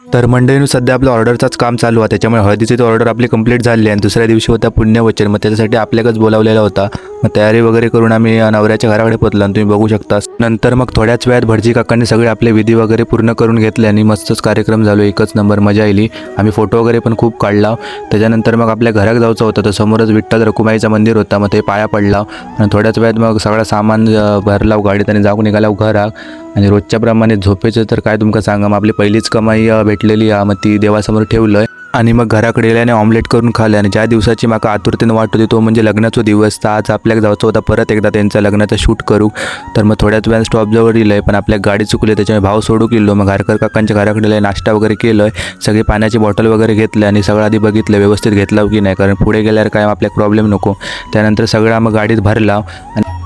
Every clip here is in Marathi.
तर मंडळीनं सध्या आपलं ऑर्डरचाच काम चालू आहे, त्याच्यामुळे हळदीची ती ऑर्डर आपली कंप्लीट झाली आणि दुसऱ्या दिवशी होता पुण्यवचन. मग त्याच्यासाठी आपल्याकच बोलावलेला होता. मग तयारी वगैरे करून आम्ही नवऱ्याच्या घराकडे पोहोचलो आणि तुम्ही बघू शकता. नंतर मग थोड्याच वेळात भटजी काकांनी सगळे आपले विधी वगैरे पूर्ण करून घेतले आणि मस्तच कार्यक्रम झालो. एकच नंबर मजा आली. आम्ही फोटो वगैरे पण खूप काढला. त्याच्यानंतर मग आपल्या घरात जायचं होतं, तर समोरच विठ्ठल रखुमाईचं मंदिर होतं. मग ते पाया पडला आणि थोड्याच वेळात मग सगळं सामान भरला गाडीत आणि जाऊन निघाला घरात. आणि रोजच्या प्रमाणे झोपेचं तर काय तुमका सांगा, मग आपली पहिलीच कमाई भेटलेली आहे, मग ती देवासमोर ठेवलं आणि मग घराकडे गेल्याने ऑमलेट करून खाल्लं. आणि ज्या दिवसाची माका आतुरतेने वाट होती तो म्हणजे लग्नाचा दिवस. तर आज आपल्याला जायचं होता परत एकदा त्यांचा लग्नाचा शूट करू. तर मग थोड्याच वेळा स्टॉपजवळ दिलं आहे, पण आपल्या गाडी चुकली त्याच्यामुळे भाव सोडू केलो. मग घरकर काकांच्या घराकडे गेलं, नाश्ता वगैरे केलं आहे, सगळी पाण्याची बॉटल वगैरे घेतलं आणि सगळं आधी बघितलं व्यवस्थित घेतलं की नाही, कारण पुढे गेल्यावर काय आपल्याला प्रॉब्लेम नको. त्यानंतर सगळं मग गाडीत भरला.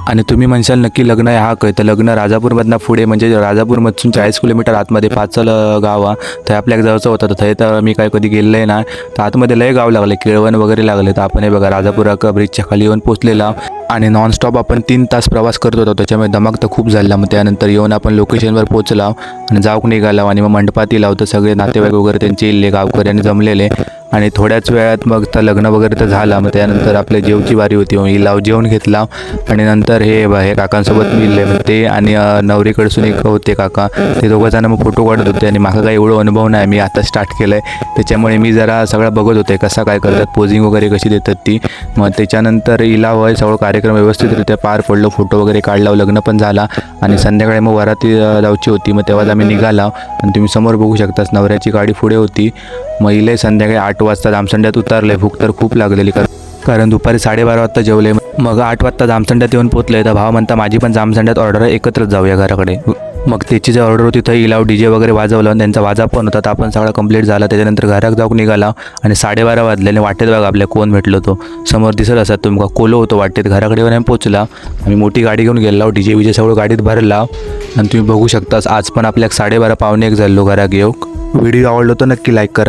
आणि तुम्ही म्हणशाल नक्की लग्न आहे हा काय, तर लग्न राजापूरमधनं पुढे म्हणजे राजापूरमधून 40 किलोमीटर आतमध्ये पाचल गाव आहे, तर आपल्याला जायचं होतं. तर तर मी काय कधी गेलं आहे ना, तर आतमध्ये लय गाव लागले, केळवण वगैरे लागले. तर आपण हे बघा राजापूर ब्रिजच्या खाली येऊन पोचलेला आणि नॉनस्टॉप आपण 3 तास प्रवास करत होतो, त्याच्यामुळे धमाक तर खूप झाला. मग त्यानंतर येऊन आपण लोकेशनवर पोचला आणि जाऊक निघाला आणि मग मंडपात लावतं सगळे नातेवाईक वगैरे त्यांचे इल्ले गावकऱ्यांनी जमलेले. आणि थोड्याच वेळात मग तर लग्न वगैरे तर झाला. मग त्यानंतर आपल्या जेवची वारी होती, मग लाव जेवण घेतला आणि नंतर हे काकांसोबत मिळले. मग ते आणि नवरीकडसून एक होते काका, ते दोघं मग फोटो काढत होते. आणि मला काही एवढं अनुभव नाही, मी आता स्टार्ट केलं आहे, त्याच्यामुळे मी जरा सगळं बघत होते कसा काय करतात, पोझिंग वगैरे कशी देतात ती. मग त्याच्यानंतर इलाव सगळं कार्यक्रम व्यवस्थितरित्या पार पडलो, फोटो वगैरे काढला, लग्न पण झाला. आणि संध्याकाळी मग वराती लावची होती, मग तेव्हा आम्ही निघाला. आणि तुम्ही समोर बघू शकताच नवऱ्याची गाडी पुढे होती. मग इले संध्याकाळी 8 वाजता जामसंड्यात उतरले. भूक तर खूप लागलेली, कारण दुपारी 12:30 वाजता जेवले. मग 8 वाजता जामसंड्यात येऊन पोचले. तर भाव म्हणता माझी पण जामसंड्यात ऑर्डर आहे, एकत्रच जाऊया घराकडे. मग त्याची जी ऑर्डर होती तर इलाव DJ वगैरे वाजवलं आणि त्यांचा वाजा पण होता, तर आपण सगळा कंप्लीट झाला. त्याच्यानंतर घरात जाऊन निघाला आणि 12:30 वाजल्याने वाटेत बघा आपल्या कोण भेटलो. तो समोर दिसत असत तुम्हाला, कोलो होतो वाटेत. घराकडे येऊन पोचला. आम्ही मोठी गाडी घेऊन गेलो, DJ सगळं गाडीत भरला. आणि तुम्ही बघू शकता आज पण आपल्या 12:30 पावणे 1 झालो घरात येऊ. व्हिडिओ आवडलो तर नक्की लाईक करा.